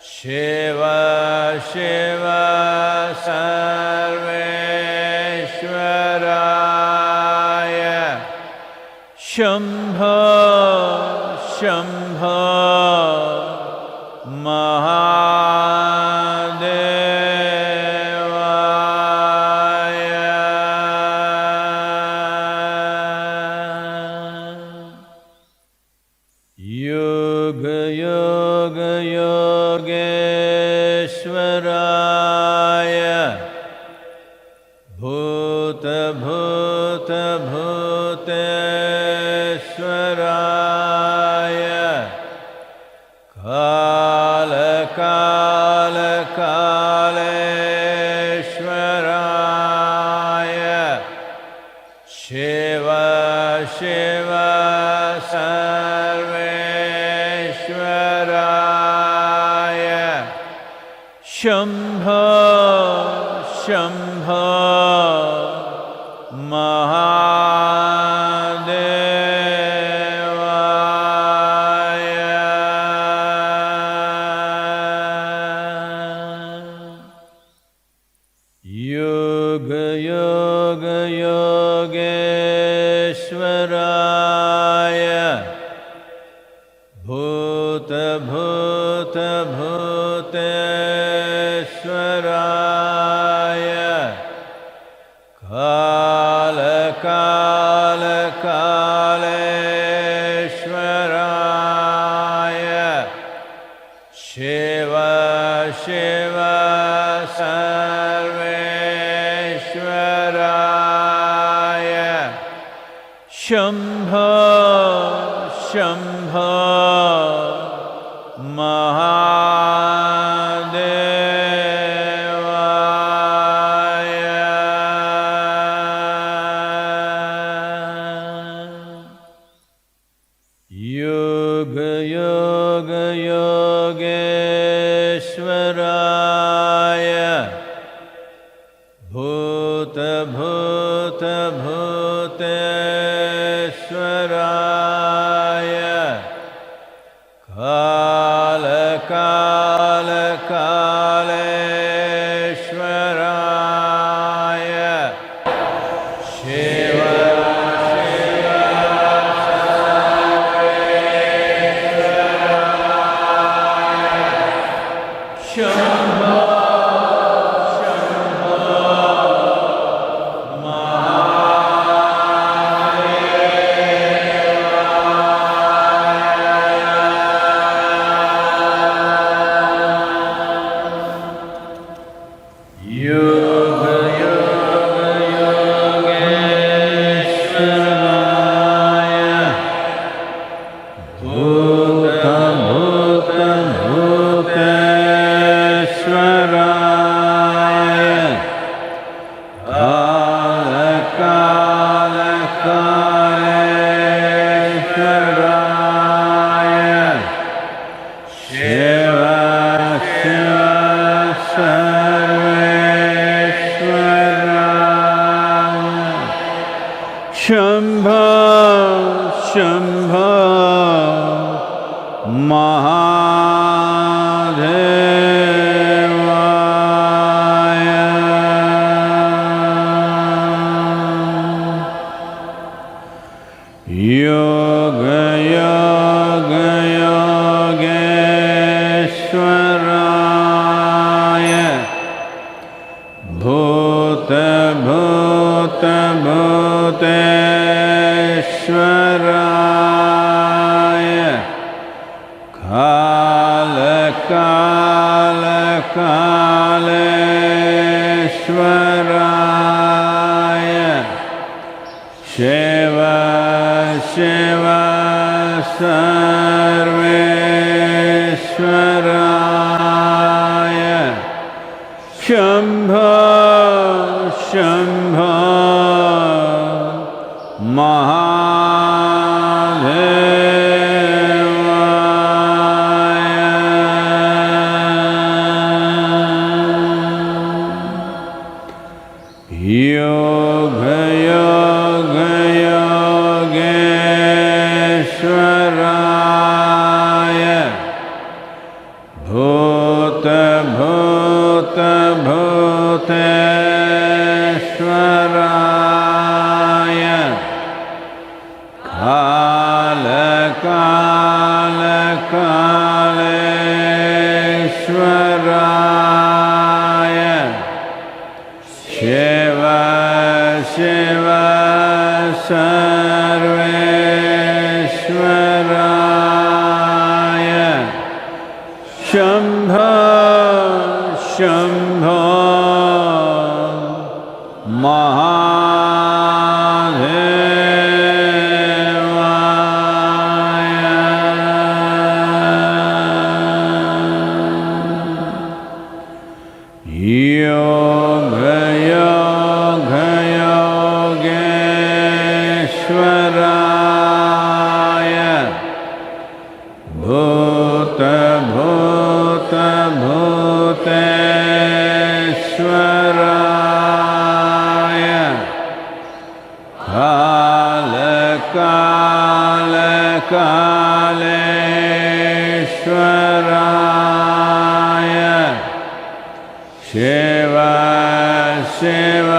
Shiva Shiva Sarveshwaraya Shambho Shambho Yoga Yoga Yogeshwaraya Bhuta Bhuta Bhuteshwaraya Kala Kala Kaleshwaraya Shiva Shiva Sarveshwaraya Shambho Shambho Yoga Yoga Yogeshwaraya Bhuta Bhuta Bhuteshwaraya Kala Kala Kaleshwaraya Shiva Shiva Sarveshwaraya Shambho Shambho Yoga Yoga Yogeshwaraya Bhuta Bhuta Bhuteshwaraya Kala Kala Kaleshwaraya Shiva Shambho Shambho Yoga Yoga Yogeshwaraya Bhuta Bhuta Bhuteshwaraya Kala Kala Kaleshwaraya Shiva Shiva Sarveshwaraya Shambho Shambho Yoga Yoga Yogeshwaraya Bhuta Bhuta Bhuteshwaraya Kala Kala Kaleshwaraya Shiva Shiva Sarveshwaraya Shambho Shambho Yoga Yoga Yogeshwaraya Bhuta भूतभूतेश्वराय कालकालकालेश्वराय Shiv Shiv सर्वेश्वराय Shambho Shambho योगयोगयोगेश्वराय भूतभूतभूतेश्वराय कालकालकालेश्वराय Shiv Shiv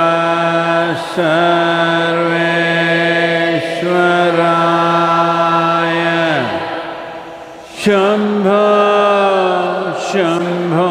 सर्वेश्वराय Shambho Shambho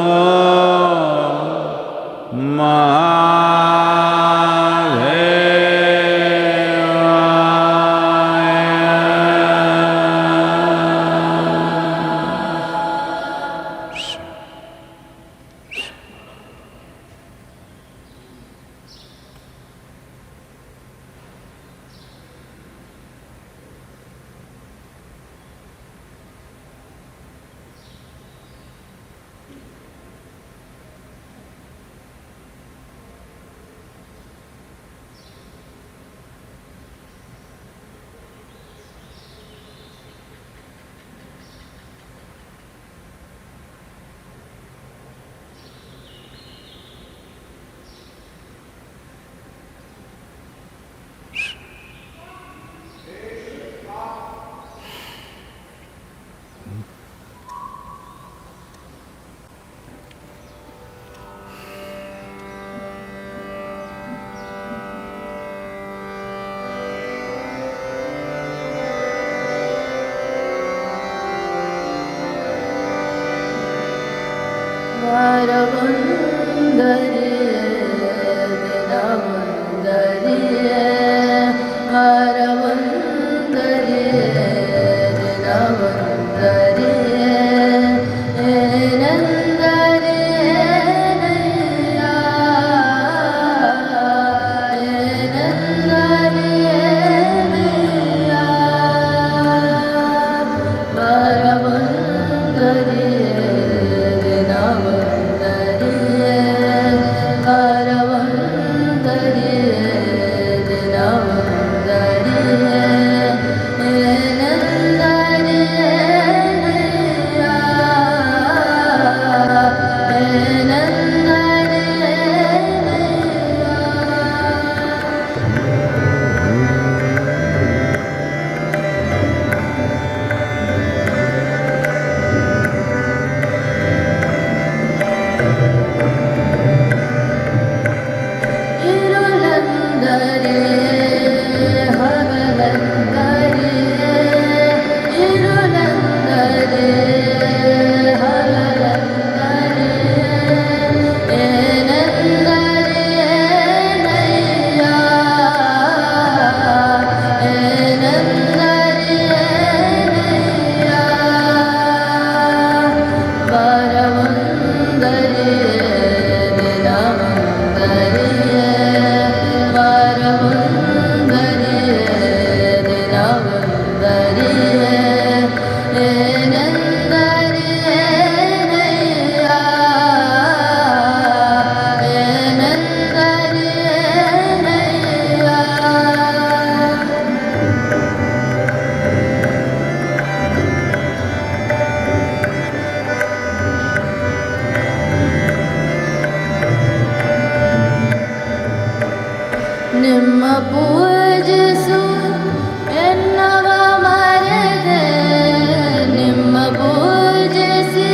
ನಿಮ್ಮ ಪೂಜಿಸಿ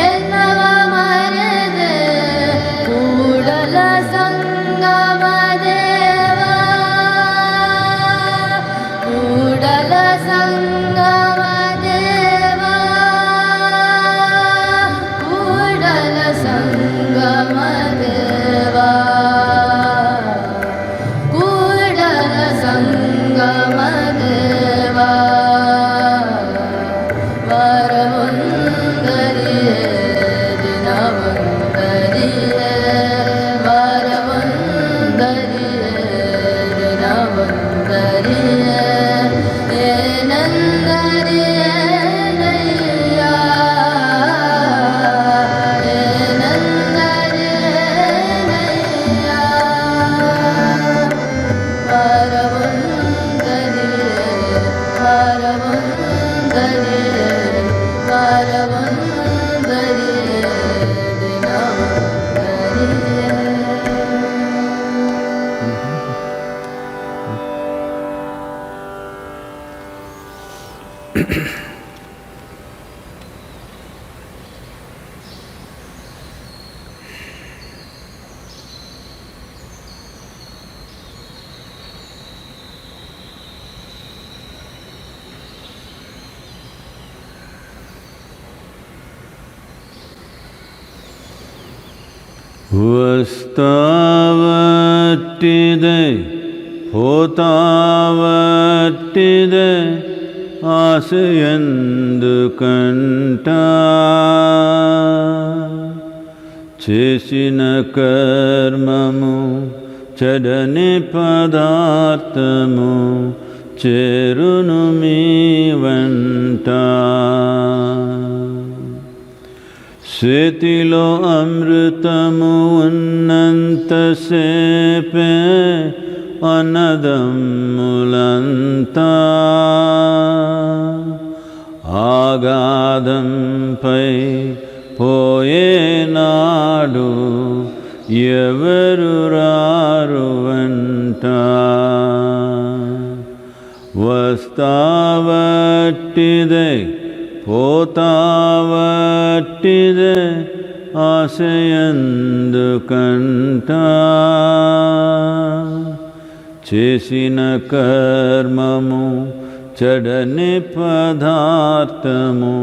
ಎನ್ನವ vastavatide hotavatide asayandu kanta chesina karmamu chadani padarthamu cherunu mi vanta Setilo amritamu unnanta sepe anadamulanta agadampai poye nadu yevaruraruvanta vastavatide పోతావట్టిదే ఆశయందు కంట చేసిన కర్మము చెడని పదార్థము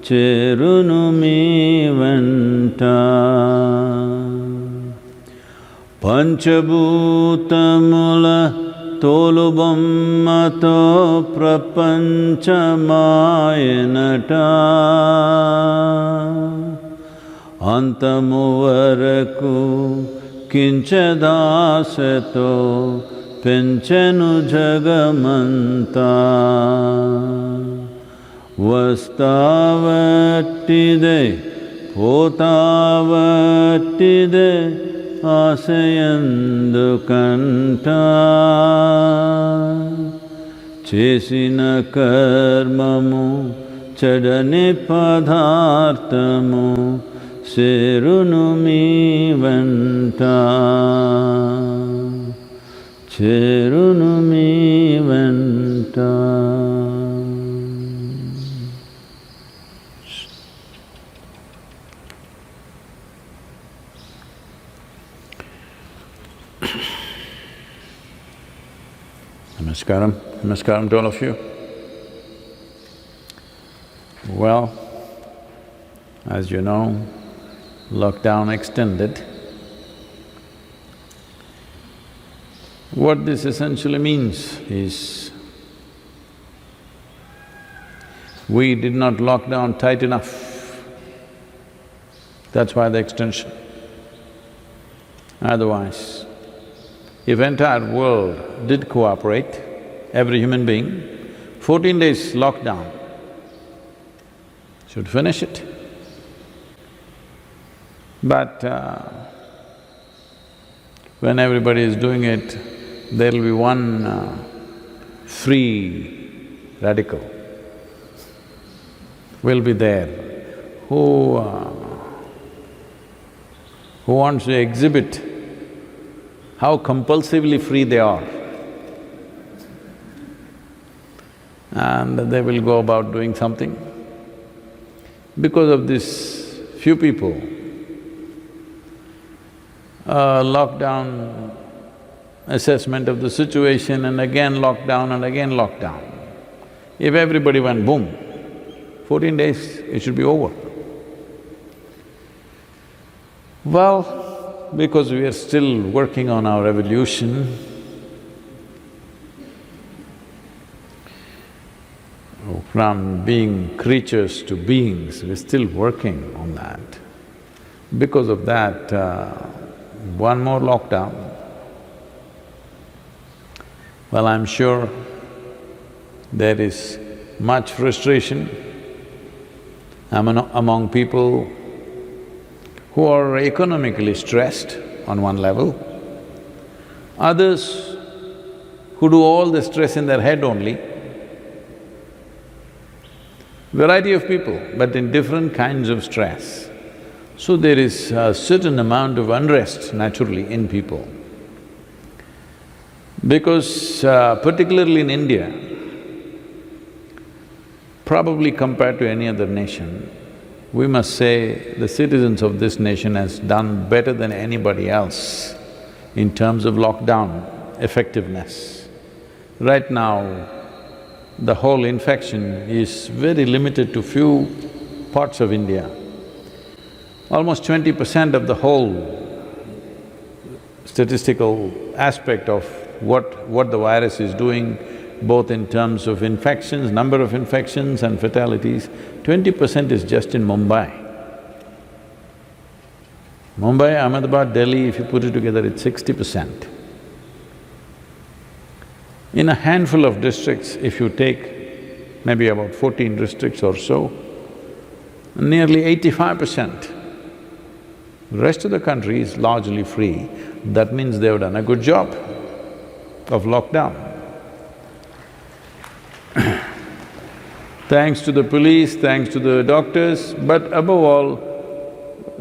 చేరును మీ వెంట పంచభూతముల తోలుబొమ్మతో ప్రపంచమాయనట అంతము వరకు కించదాసతో పెంచెను జగమంతా వస్తావట్టిదే పోతావట్టిదే ఆశయందు కంట చేసిన కర్మము చెడని పదార్థము చేరును మీ వెంట చేరును మీ వెంట Namaskaram. Namaskaram to all of you. Well, as you know, lockdown extended. What this essentially means is, we did not lock down tight enough. That's why the extension. Otherwise, if entire world did cooperate, every human being, 14 days lockdown should finish it. But when everybody is doing it, there'll be one free radical will be there who wants to exhibit how compulsively free they are. And they will go about doing something. Because of this few people, lockdown assessment of the situation and again lockdown and again lockdown. If everybody went boom, 14 days it should be over. Well, because we are still working on our evolution, from being creatures to beings, we're still working on that. Because of that, one more lockdown, well, I'm sure there is much frustration among people who are economically stressed on one level, others who do all the stress in their head only. Variety of people, but in different kinds of stress. So there is a certain amount of unrest naturally in people. Because particularly in India, probably compared to any other nation, we must say the citizens of this nation has done better than anybody else in terms of lockdown effectiveness. Right now, the whole infection is very limited to few parts of India. Almost 20% of the whole statistical aspect of what the virus is doing, both in terms of infections, number of infections and fatalities, 20% is just in Mumbai. Mumbai, Ahmedabad, Delhi, if you put it together, it's 60%. In a handful of districts, if you take maybe about 14 districts or so, nearly 85%. The rest of the country is largely free. That means they've done a good job of lockdown. Thanks to the police, thanks to the doctors, but above all,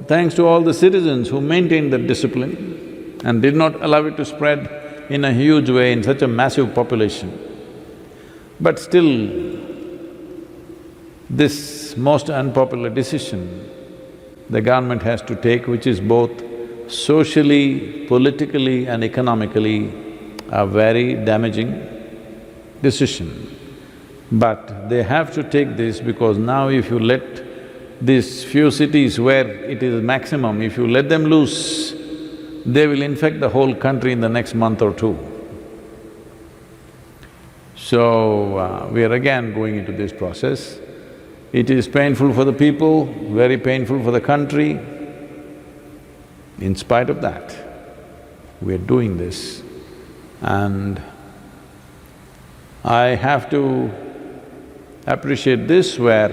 thanks to all the citizens who maintained that discipline and did not allow it to spread in a huge way in such a massive population. But still, this most unpopular decision the government has to take, which is both socially, politically and economically a very damaging decision. But they have to take this because now if you let these few cities where it is maximum, if you let them loose, they will infect the whole country in the next month or two. So, we are again going into this process. It is painful for the people, very painful for the country. In spite of that, we are doing this. And I have to appreciate this where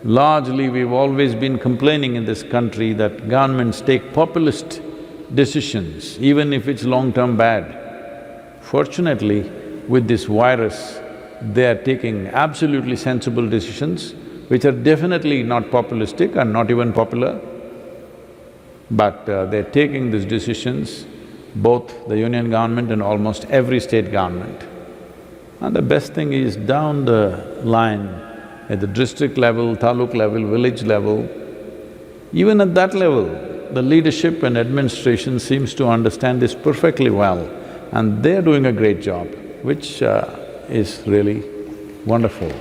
largely we've always been complaining in this country that governments take populist decisions, even if it's long-term bad. Fortunately, with this virus, they are taking absolutely sensible decisions, which are definitely not populistic and not even popular. But they're taking these decisions, both the union government and almost every state government. And the best thing is down the line, at the district level, taluk level, village level, even at that level, the leadership and administration seems to understand this perfectly well, and they're doing a great job, which is really wonderful.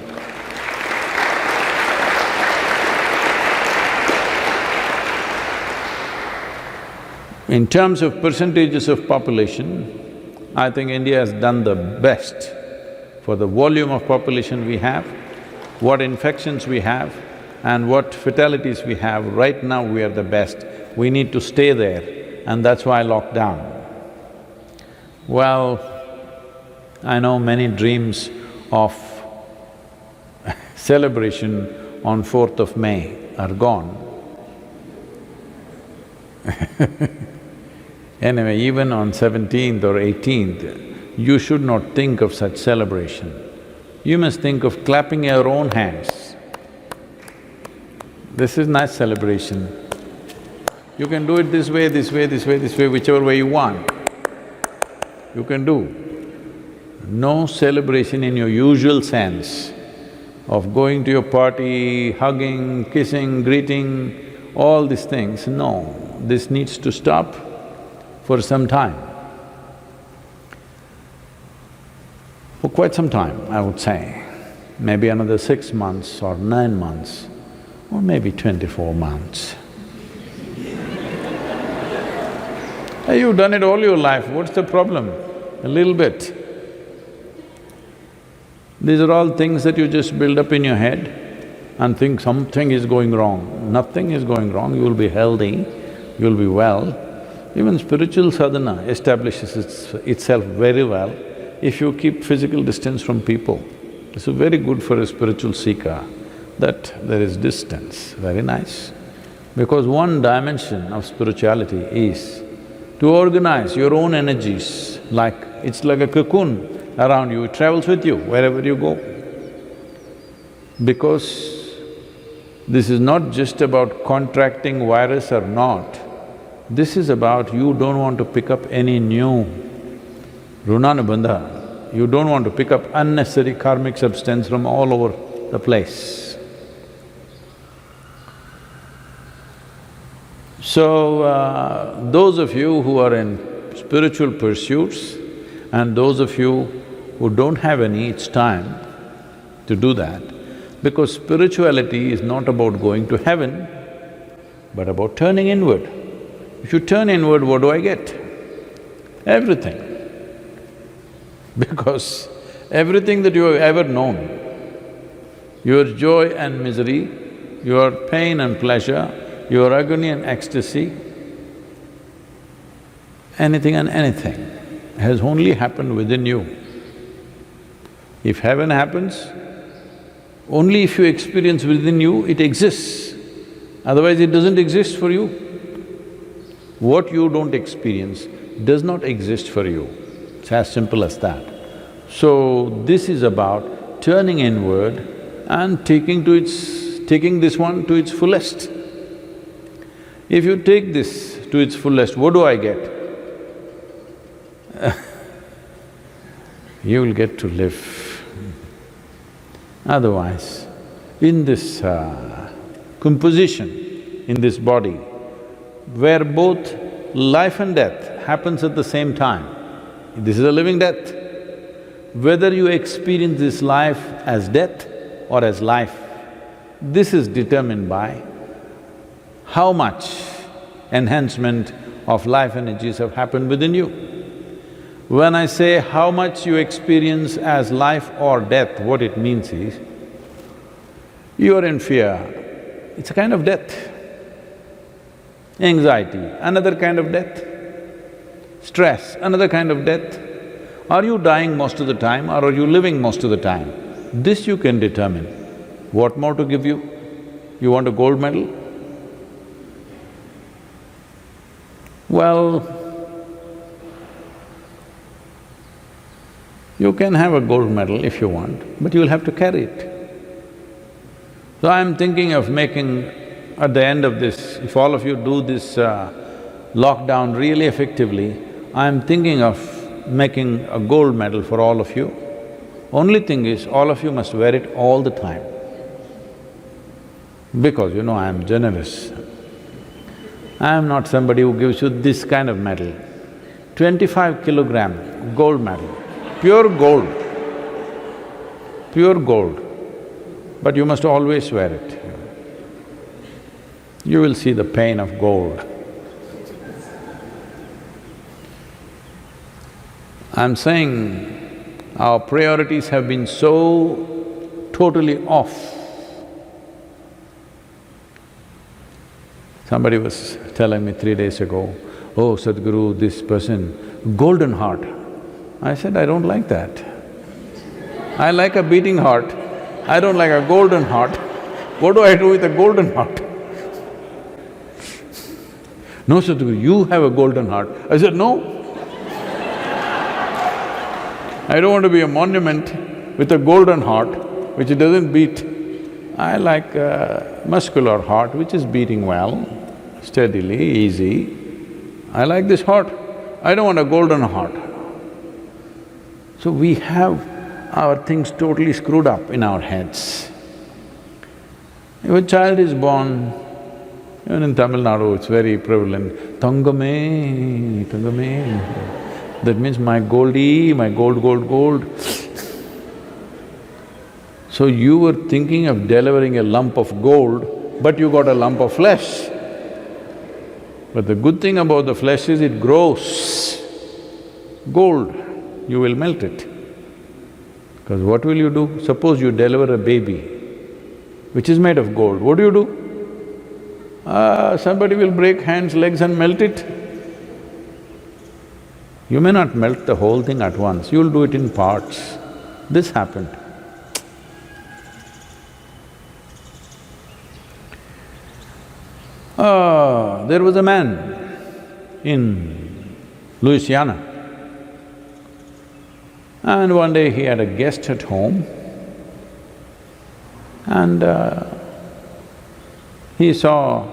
In terms of percentages of population, I think India has done the best for the volume of population we have, what infections we have and what fatalities we have. Right now we are the best. We need to stay there, and that's why lockdown. Well, I know many dreams of celebration on 4th of May are gone. Anyway, even on 17th or 18th, you should not think of such celebration. You must think of clapping your own hands. This is nice celebration. You can do it this way, this way, this way, this way, whichever way you want. You can do. No celebration in your usual sense of going to your party, hugging, kissing, greeting, all these things, no. This needs to stop for some time. For quite some time, I would say. Maybe another 6 months or 9 months or maybe 24 months. Hey, you've done it all your life, what's the problem? A little bit. These are all things that you just build up in your head and think something is going wrong. Nothing is going wrong, you will be healthy, you will be well. Even spiritual sadhana establishes itself very well if you keep physical distance from people. It's very good for a spiritual seeker that there is distance, very nice. Because one dimension of spirituality is to organize your own energies, like it's like a cocoon around you, it travels with you wherever you go. Because this is not just about contracting virus or not, this is about you don't want to pick up any new runanubandha, you don't want to pick up unnecessary karmic substance from all over the place. So, those of you who are in spiritual pursuits and those of you who don't have any, it's time to do that. Because spirituality is not about going to heaven, but about turning inward. If you turn inward, what do I get? everything. Because everything that you have ever known, your joy and misery, your pain and pleasure, your agony and ecstasy, anything and anything has only happened within you. If heaven happens, only if you experience within you, it exists. Otherwise, it doesn't exist for you. What you don't experience does not exist for you. It's as simple as that. So, this is about turning inward and taking this one to its fullest. If you take this to its fullest, what do I get? You will get to live. Otherwise, in this composition, in this body, where both life and death happens at the same time, this is a living death. Whether you experience this life as death or as life, this is determined by how much enhancement of life energies have happened within you. When I say how much you experience as life or death, what it means is, you are in fear, it's a kind of death. Anxiety, another kind of death. Stress, another kind of death. Are you dying most of the time or are you living most of the time? This you can determine. What more to give you? You want a gold medal? Well, you can have a gold medal if you want, but you'll have to carry it. So I'm thinking of making, at the end of this, if all of you do this lockdown really effectively, I'm thinking of making a gold medal for all of you. Only thing is, all of you must wear it all the time. Because I'm generous. I'm not somebody who gives you this kind of medal. 25 kilogram gold medal, pure gold, pure gold. But you must always wear it. You will see the pain of gold. I'm saying our priorities have been so totally off. Somebody was telling me 3 days ago, "Oh, Sadhguru, this person, golden heart." I said, "I don't like that. I like a beating heart, I don't like a golden heart. What do I do with a golden heart?" "No, Sadhguru, you have a golden heart." I said, "No. I don't want to be a monument with a golden heart which doesn't beat. I like a muscular heart which is beating well, steadily, easy. I like this heart. I don't want a golden heart." So we have our things totally screwed up in our heads. If a child is born, even in Tamil Nadu it's very prevalent, "Thangame, thangame." That means my goldie, my gold, gold, gold. So you were thinking of delivering a lump of gold, but you got a lump of flesh. But the good thing about the flesh is it grows. Gold, you will melt it. Because what will you do? Suppose you deliver a baby which is made of gold, what do? Somebody will break hands, legs and melt it. You may not melt the whole thing at once, you'll do it in parts. This happened. There was a man in Louisiana, and one day he had a guest at home, and he saw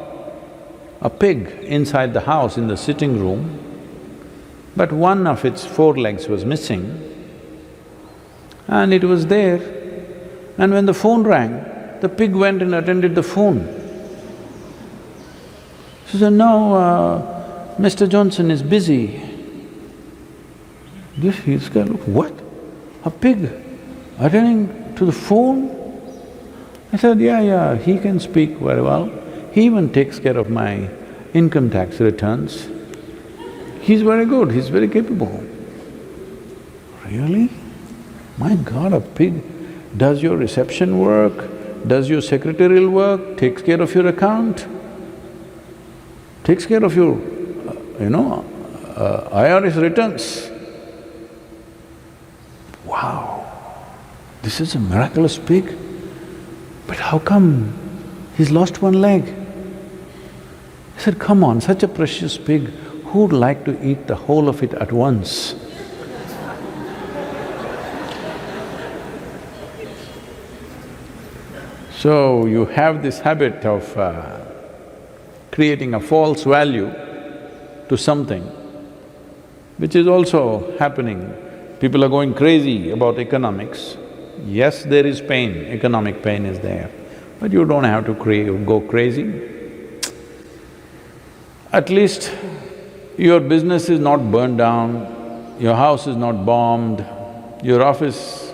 a pig inside the house in the sitting room, but one of its 4 legs was missing, and it was there. And when the phone rang, the pig went and attended the phone. She said, "No, Mr. Johnson is busy." This guy looked, "What? A pig attending to the phone?" I said, yeah, he can speak very well. He even takes care of my income tax returns. He's very good, he's very capable. Really? My God, a pig does your reception work, does your secretarial work, takes care of your account, takes care of your, IRS returns. Wow, this is a miraculous pig. But how come he's lost one leg? I said, come on, such a precious pig, who'd like to eat the whole of it at once? So you have this habit of creating a false value to something, which is also happening. People are going crazy about economics. Yes, there is pain, economic pain is there, but you don't have to go crazy. At least your business is not burned down, your house is not bombed, your office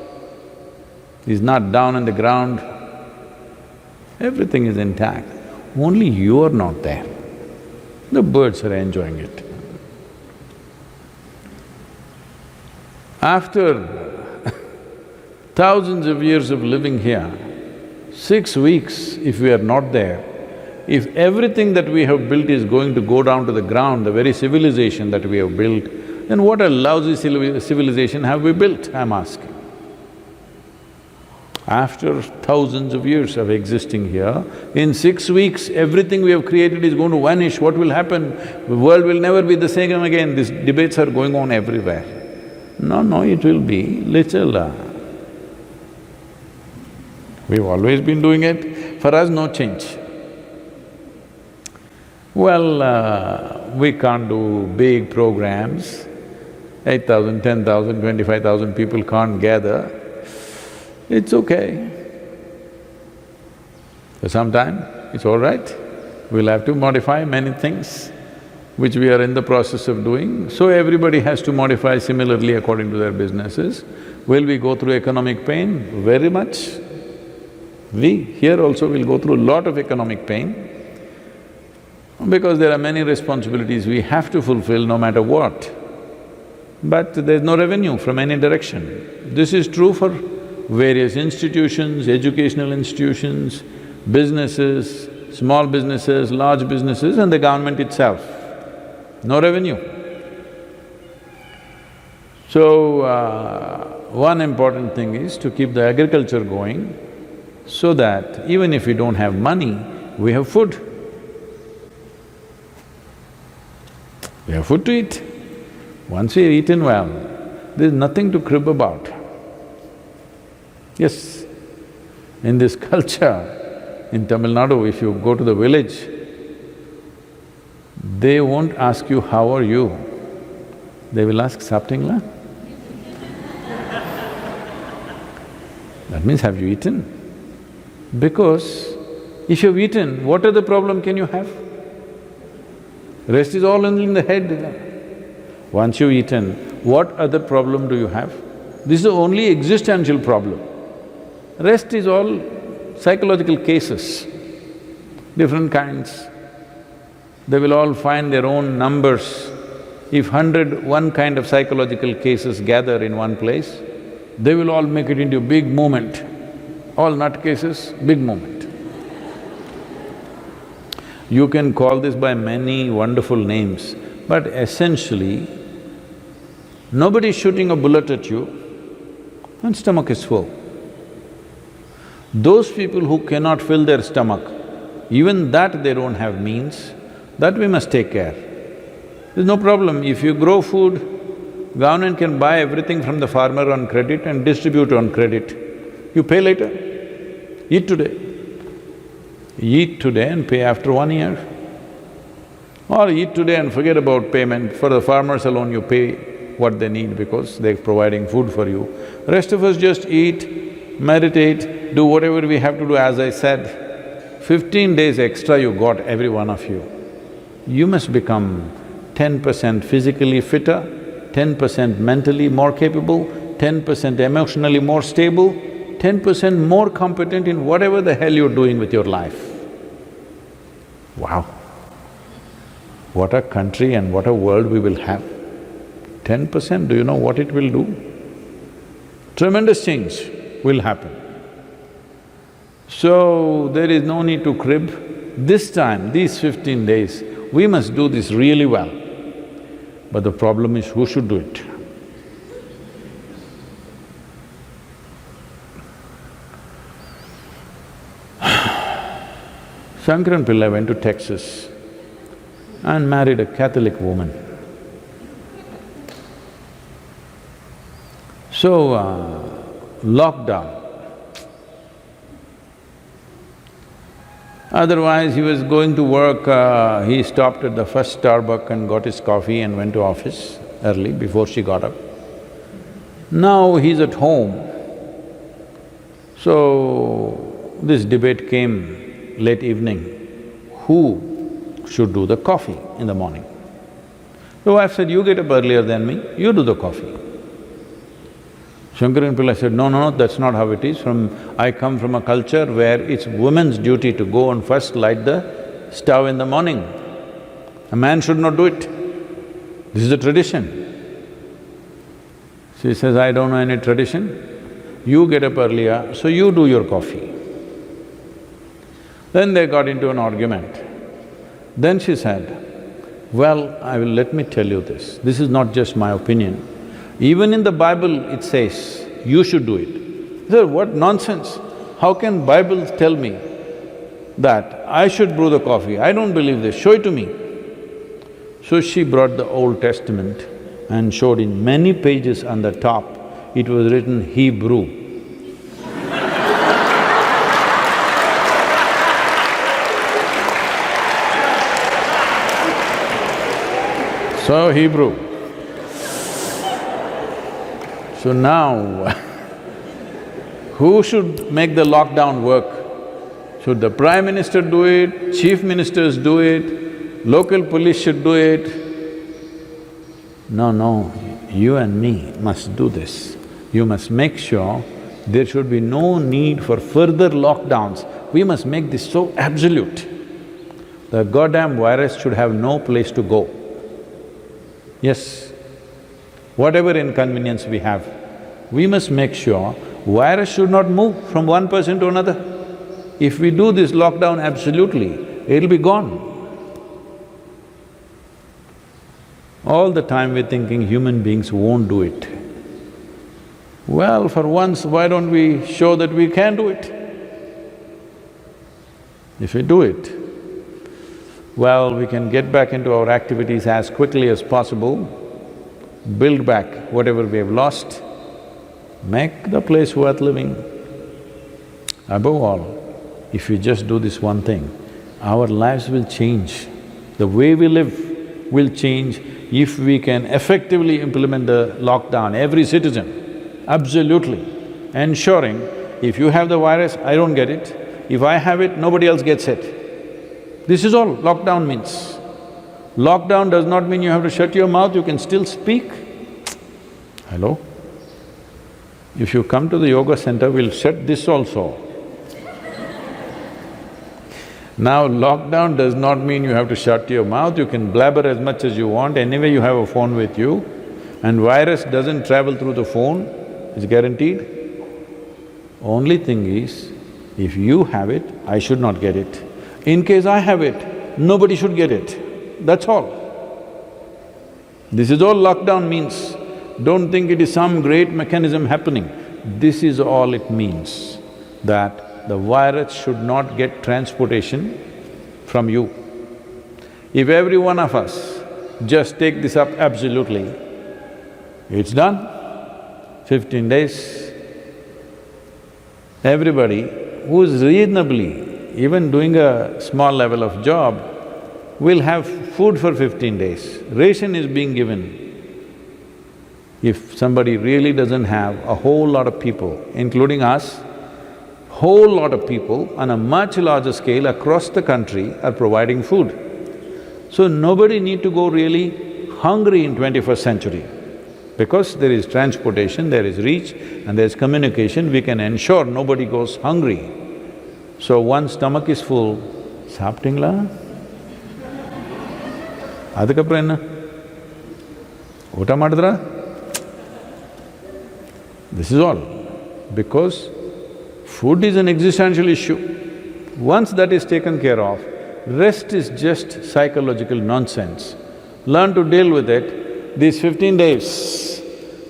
is not down on the ground. Everything is intact, only you are not there. The birds are enjoying it. After thousands of years of living here, 6 weeks if we are not there, if everything that we have built is going to go down to the ground, the very civilization that we have built, then what a lousy civilization have we built, I'm asking. After thousands of years of existing here, in 6 weeks, everything we have created is going to vanish. What will happen? The world will never be the same again. These debates are going on everywhere. No, it will be little… We've always been doing it, for us no change. Well, we can't do big programs, 8,000, 10,000, 25,000 people can't gather. It's okay. For some time, it's all right. We'll have to modify many things, which we are in the process of doing, so everybody has to modify similarly according to their businesses. Will we go through economic pain? Very much. We here also will go through a lot of economic pain, because there are many responsibilities we have to fulfill no matter what. But there's no revenue from any direction. This is true for various institutions, educational institutions, businesses, small businesses, large businesses and the government itself. No revenue. So, one important thing is to keep the agriculture going so that even if we don't have money, we have food. We have food to eat. Once we've eaten well, there's nothing to crib about. Yes, in this culture, in Tamil Nadu, if you go to the village, they won't ask you, how are you? They will ask, Saptingla? That means, have you eaten? Because if you've eaten, what other problem can you have? Rest is all in the head. Once you've eaten, what other problem do you have? This is the only existential problem. Rest is all psychological cases, different kinds. They will all find their own numbers. If 100 one kind of psychological cases gather in one place, they will all make it into a big movement. All nut cases, big movement. You can call this by many wonderful names, but essentially, nobody is shooting a bullet at you and stomach is full. Those people who cannot fill their stomach, even that they don't have means, that we must take care. There's no problem, if you grow food, government can buy everything from the farmer on credit and distribute on credit. You pay later, eat today. Eat today and pay after 1 year. Or eat today and forget about payment. For the farmers alone you pay what they need because they're providing food for you. Rest of us just eat, meditate, do whatever we have to do. As I said, 15 days extra you got, every one of you. You must become 10% physically fitter, 10% mentally more capable, 10% emotionally more stable, 10% more competent in whatever the hell you're doing with your life. Wow! What a country and what a world we will have. 10%, do you know what it will do? Tremendous change will happen. So, there is no need to crib. This time, these 15 days, we must do this really well. But the problem is, who should do it? Shankaran Pillai went to Texas and married a Catholic woman. So, lockdown. Otherwise, he was going to work, he stopped at the first Starbucks and got his coffee and went to office early before she got up. Now he's at home. So, this debate came late evening, who should do the coffee in the morning? The wife said, you get up earlier than me, you do the coffee. Shankaran Pillai said, no, that's not how it is. I come from a culture where it's women's duty to go and first light the stove in the morning. A man should not do it. This is the tradition. She says, I don't know any tradition. You get up earlier, so you do your coffee. Then they got into an argument. Then she said, well, let me tell you this. This is not just my opinion. Even in the Bible it says, you should do it. I said, what nonsense! How can Bible tell me that I should brew the coffee? I don't believe this, show it to me. So she brought the Old Testament and showed in many pages on the top, it was written Hebrew. So Hebrew. So now, who should make the lockdown work? Should the Prime Minister do it, Chief Ministers do it, local police should do it? No, you and me must do this. You must make sure there should be no need for further lockdowns. We must make this so absolute. The goddamn virus should have no place to go. Yes. Whatever inconvenience we have, we must make sure virus should not move from one person to another. If we do this lockdown absolutely, it'll be gone. All the time we're thinking human beings won't do it. Well, for once, why don't we show that we can do it? If we do it, well, we can get back into our activities as quickly as possible, build back whatever we have lost, make the place worth living. Above all, if we just do this one thing, our lives will change. The way we live will change if we can effectively implement the lockdown, every citizen, absolutely, ensuring if you have the virus, I don't get it, if I have it, nobody else gets it. This is all lockdown means. Lockdown does not mean you have to shut your mouth, you can still speak. Hello? If you come to the yoga center, we'll shut this also. Now, lockdown does not mean you have to shut your mouth, you can blabber as much as you want, anyway you have a phone with you, and virus doesn't travel through the phone, it's guaranteed. Only thing is, if you have it, I should not get it. In case I have it, nobody should get it. That's all. This is all lockdown means. Don't think it is some great mechanism happening. This is all it means, that the virus should not get transportation from you. If every one of us just take this up absolutely, it's done. 15 days. Everybody who is reasonably even doing a small level of job will have food for 15 days. Ration is being given. If somebody really doesn't have, a whole lot of people, including us, whole lot of people on a much larger scale across the country are providing food. So nobody need to go really hungry in 21st century. Because there is transportation, there is reach and there is communication, we can ensure nobody goes hungry. So once stomach is full, சாப்பிட்டீங்களா? ಅದಕ್ಕப்புறம் என்ன? ಊಟ ಮಾಡಿದ್ರಾ? This is all. Because food is an existential issue. Once that is taken care of, rest is just psychological nonsense. Learn to deal with it. These 15 days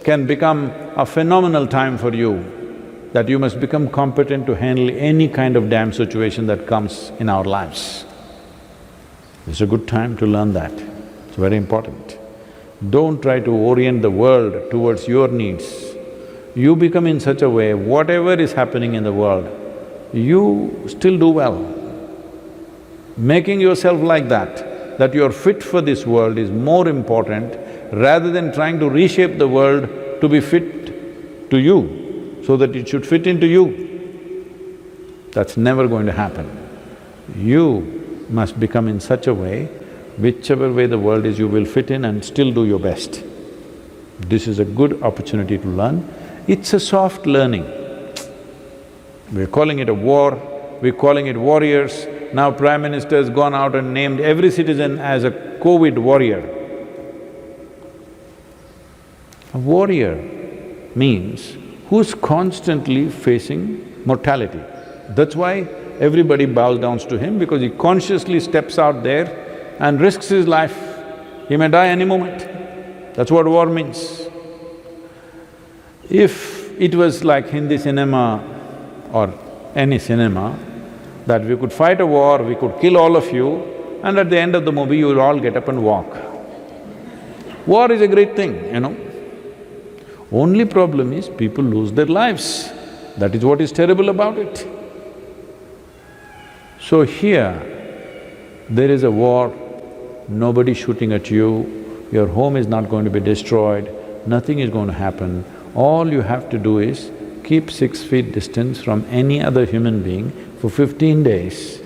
can become a phenomenal time for you, that you must become competent to handle any kind of damn situation that comes in our lives. It's a good time to learn that. It's very important. Don't try to orient the world towards your needs. You become in such a way, whatever is happening in the world, you still do well. Making yourself like that you are fit for this world is more important rather than trying to reshape the world to be fit to you, so that it should fit into you. That's never going to happen. You must become in such a way, whichever way the world is, you will fit in and still do your best. This is a good opportunity to learn. It's a soft learning. We're calling it a war, we're calling it warriors. Now Prime Minister has gone out and named every citizen as a COVID warrior. A warrior means who's constantly facing mortality. That's why everybody bows down to him, because he consciously steps out there and risks his life. He may die any moment. That's what war means. If it was like Hindi cinema or any cinema, that we could fight a war, we could kill all of you, and at the end of the movie you will all get up and walk. War is a great thing, you know. Only problem is people lose their lives. That is what is terrible about it. So here, there is a war, nobody shooting at you, your home is not going to be destroyed, nothing is going to happen. All you have to do is keep 6 feet distance from any other human being for 15 days.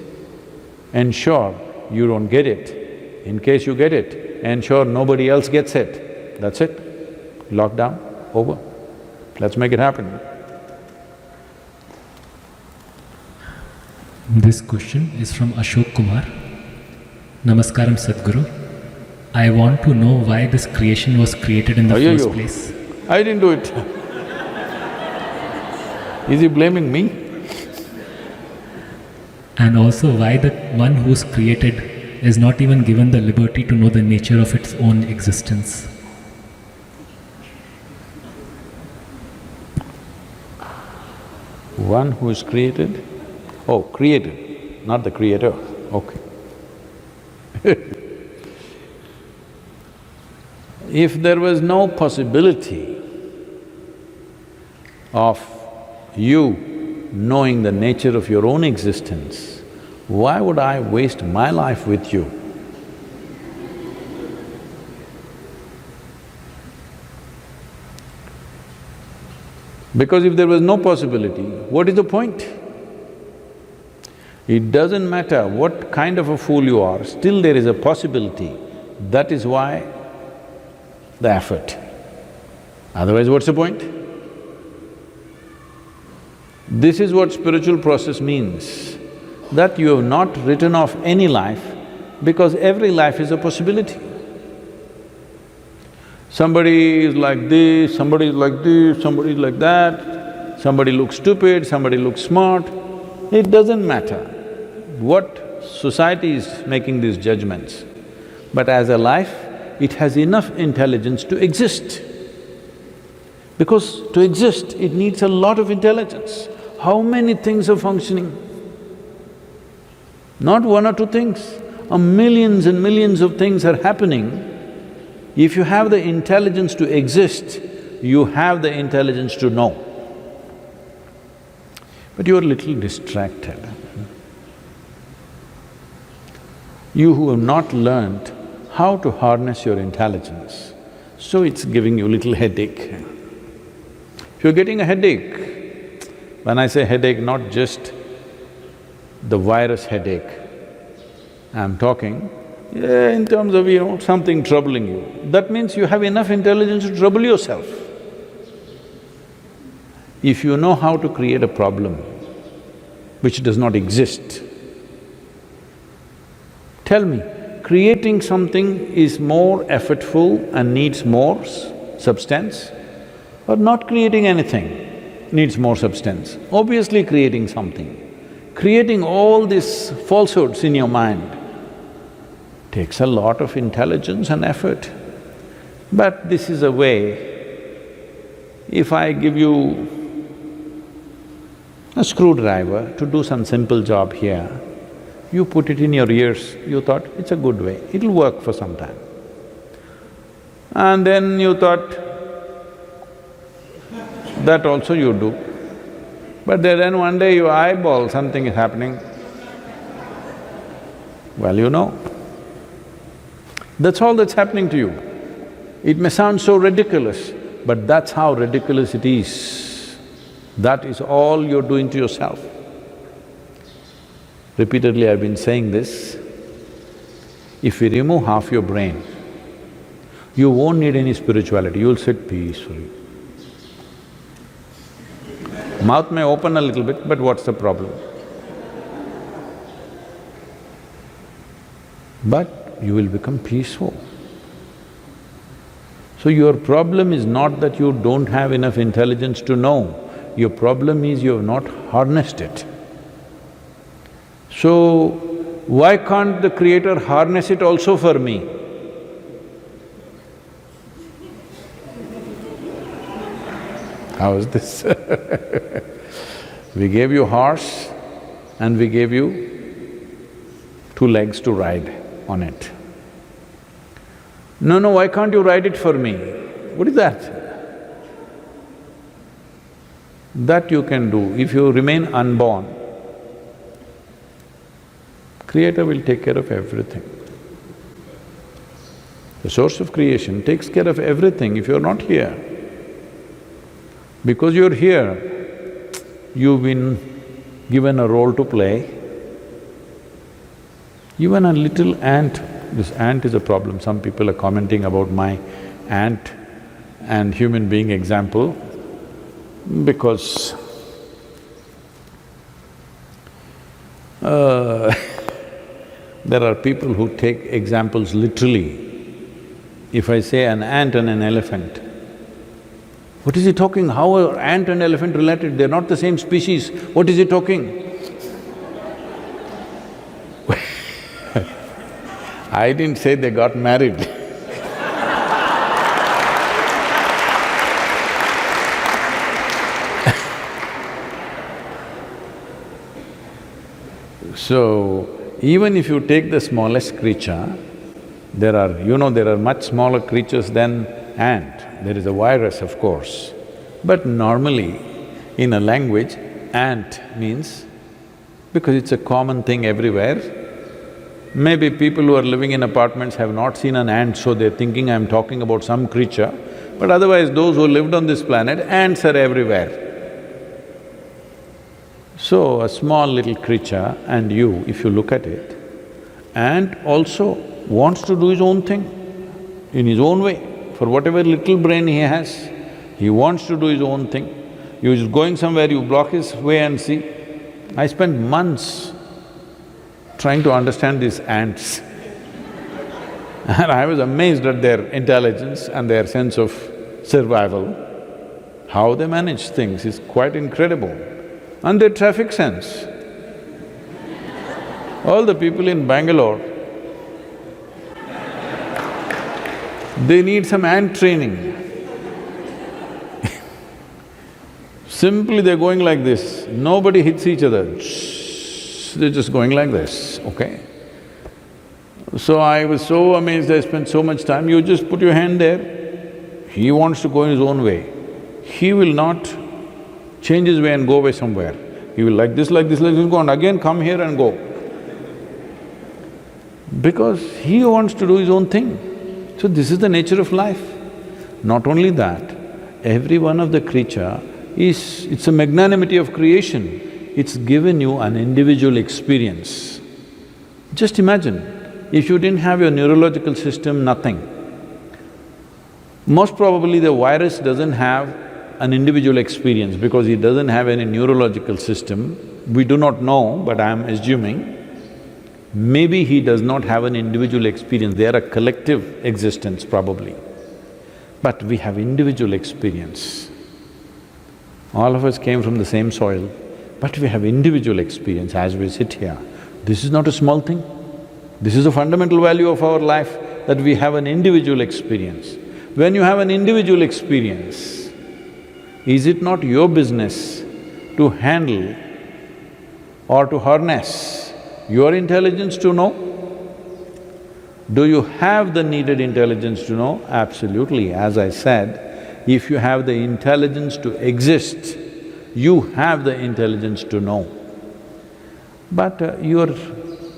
Ensure you don't get it. In case you get it, ensure nobody else gets it. That's it. Lockdown, over. Let's make it happen. This question is from Ashok Kumar. Namaskaram Sadhguru. I want to know why this creation was created in the first place. I didn't do it. Is he blaming me? And also why the one who's created is not even given the liberty to know the nature of its own existence. One who is created? Oh, created, not the creator, okay. If there was no possibility of you knowing the nature of your own existence, why would I waste my life with you? Because if there was no possibility, what is the point? It doesn't matter what kind of a fool you are, still there is a possibility. That is why the effort. Otherwise, what's the point? This is what spiritual process means, that you have not written off any life because every life is a possibility. Somebody is like this, somebody is like this, somebody is like that, somebody looks stupid, somebody looks smart. It doesn't matter what society is making these judgments, but as a life, it has enough intelligence to exist. Because to exist, it needs a lot of intelligence. How many things are functioning? Not one or two things, millions and millions of things are happening. If you have the intelligence to exist, you have the intelligence to know. But you're a little distracted. You who have not learned how to harness your intelligence, so it's giving you a little headache. If you're getting a headache, when I say headache, not just the virus headache, I'm talking in terms of, something troubling you, that means you have enough intelligence to trouble yourself. If you know how to create a problem which does not exist, tell me, creating something is more effortful and needs more substance, or not creating anything needs more substance? Obviously creating something. Creating all these falsehoods in your mind takes a lot of intelligence and effort. But this is a way, if I give you a screwdriver to do some simple job here, you put it in your ears, you thought, it's a good way, it'll work for some time. And then you thought, that also you do. But then one day you eyeball something is happening, well, you know. That's all that's happening to you. It may sound so ridiculous, but that's how ridiculous it is. That is all you're doing to yourself. Repeatedly I've been saying this, if we remove half your brain, you won't need any spirituality, you'll sit peacefully. Mouth may open a little bit, but what's the problem? But you will become peaceful. So your problem is not that you don't have enough intelligence to know, your problem is you have not harnessed it. So, why can't the Creator harness it also for me? How is this? We gave you horse and we gave you 2 legs to ride on it. No, why can't you ride it for me? What is that? That you can do. If you remain unborn, Creator will take care of everything. The source of creation takes care of everything if you're not here. Because you're here, you've been given a role to play. Even a little ant, this ant is a problem. Some people are commenting about my ant and human being example because there are people who take examples literally. If I say an ant and an elephant, what is he talking? How are ant and elephant related? They're not the same species. What is he talking? I didn't say they got married. So, even if you take the smallest creature, there are much smaller creatures than ant. There is a virus, of course. But normally, in a language, ant means, because it's a common thing everywhere, maybe people who are living in apartments have not seen an ant, so they're thinking I'm talking about some creature, but otherwise those who lived on this planet, ants are everywhere. So, a small little creature and you, if you look at it, ant also wants to do his own thing in his own way. For whatever little brain he has, he wants to do his own thing. He's going somewhere, you block his way and see. I spent months trying to understand these ants and I was amazed at their intelligence and their sense of survival. How they manage things is quite incredible. And their traffic sense. All the people in Bangalore, they need some ant training. Simply they're going like this, nobody hits each other, they're just going like this, okay? So I was so amazed, I spent so much time, you just put your hand there, he wants to go in his own way. He will not change his way and go away somewhere. He will like this, go and again come here and go. Because he wants to do his own thing. So this is the nature of life. Not only that, every one of the creature it's a magnanimity of creation. It's given you an individual experience. Just imagine, if you didn't have your neurological system, nothing. Most probably the virus doesn't have an individual experience because he doesn't have any neurological system. We do not know, but I am assuming. Maybe he does not have an individual experience, they are a collective existence probably. But we have individual experience. All of us came from the same soil, but we have individual experience as we sit here. This is not a small thing. This is a fundamental value of our life, that we have an individual experience. When you have an individual experience, is it not your business to handle or to harness your intelligence to know? Do you have the needed intelligence to know? Absolutely. As I said, if you have the intelligence to exist, you have the intelligence to know. But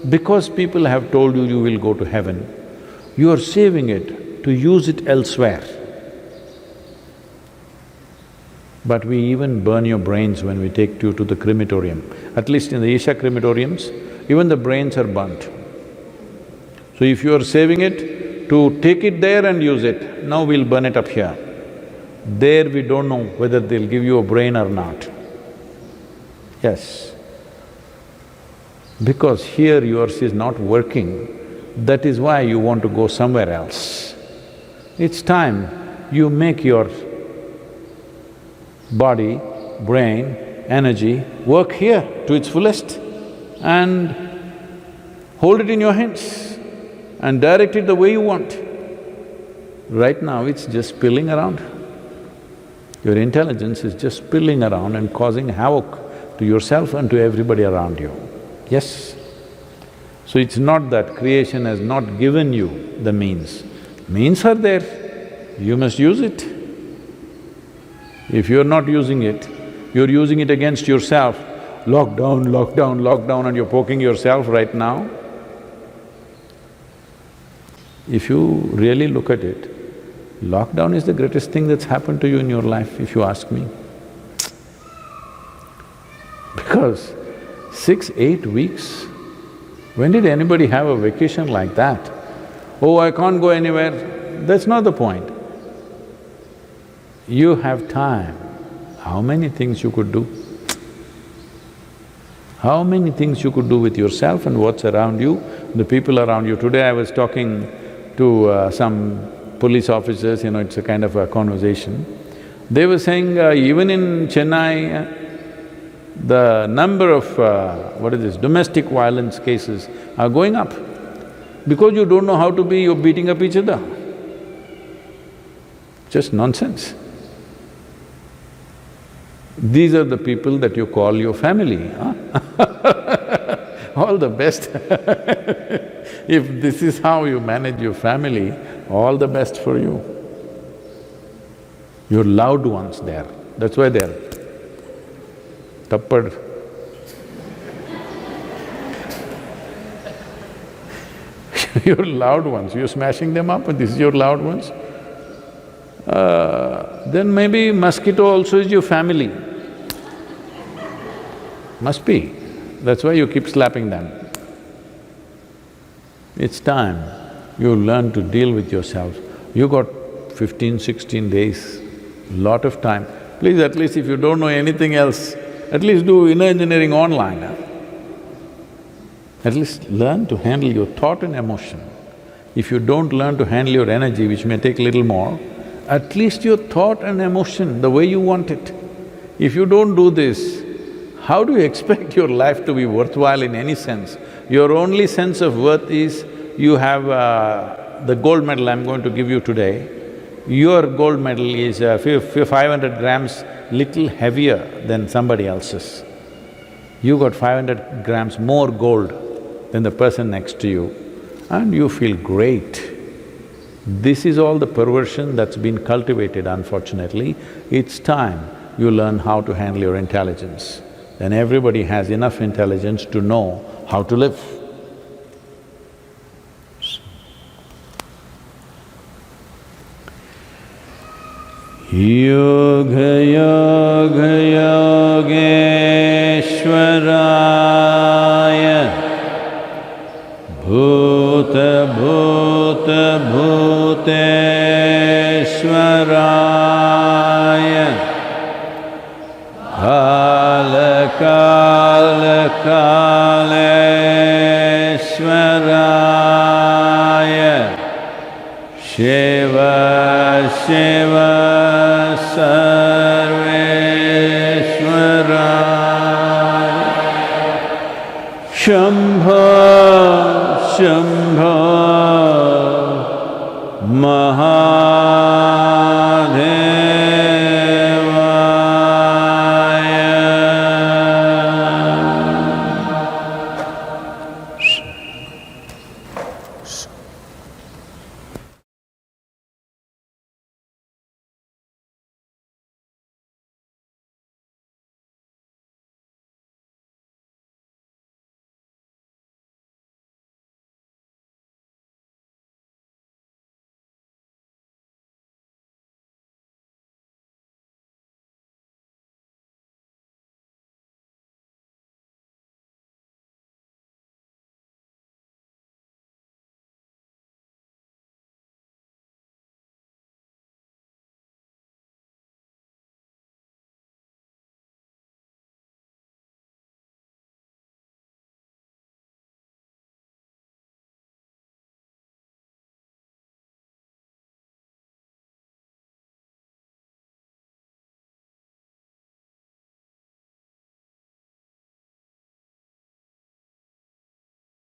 because people have told you will go to heaven, you are saving it to use it elsewhere. But we even burn your brains when we take you to the crematorium. At least in the Isha crematoriums, even the brains are burnt. So if you are saving it to take it there and use it, now we'll burn it up here. There we don't know whether they'll give you a brain or not. Yes. Because here yours is not working, that is why you want to go somewhere else. It's time you make your body, brain, energy work here to its fullest and hold it in your hands and direct it the way you want. Right now it's just spilling around. Your intelligence is just spilling around and causing havoc to yourself and to everybody around you. Yes? So it's not that creation has not given you the means. Means are there, you must use it. If you're not using it, you're using it against yourself. Lockdown, lockdown, lockdown, and you're poking yourself right now. If you really look at it, lockdown is the greatest thing that's happened to you in your life, if you ask me. Because 6, 8 weeks, when did anybody have a vacation like that? Oh, I can't go anywhere, that's not the point. You have time, how many things you could do? How many things you could do with yourself and what's around you, the people around you. Today I was talking to some police officers, it's a kind of a conversation. They were saying even in Chennai, the number of domestic violence cases are going up. Because you don't know how to be, you're beating up each other. Just nonsense. These are the people that you call your family, huh? All the best. If this is how you manage your family, all the best for you. Your loved ones there, that's why they're tappad. Your loved ones, you're smashing them up and this is your loved ones. Then maybe mosquito also is your family. Must be. That's why you keep slapping them. It's time you learn to deal with yourself. You got 15, 16 days, lot of time. Please, at least if you don't know anything else, at least do inner engineering online. At least learn to handle your thought and emotion. If you don't learn to handle your energy, which may take little more, at least your thought and emotion, the way you want it. If you don't do this, how do you expect your life to be worthwhile in any sense? Your only sense of worth is you have the gold medal I'm going to give you today. Your gold medal is 500 grams little heavier than somebody else's. You got 500 grams more gold than the person next to you and you feel great. This is all the perversion that's been cultivated, unfortunately. It's time you learn how to handle your intelligence. Then everybody has enough intelligence to know how to live. Yoga yoga yogeshwaraya bhuta bhuta bhuteshwaraya kala kala kaleshwaraya Shiva Shiva Sarveshwaraya Shambho Shambho Maha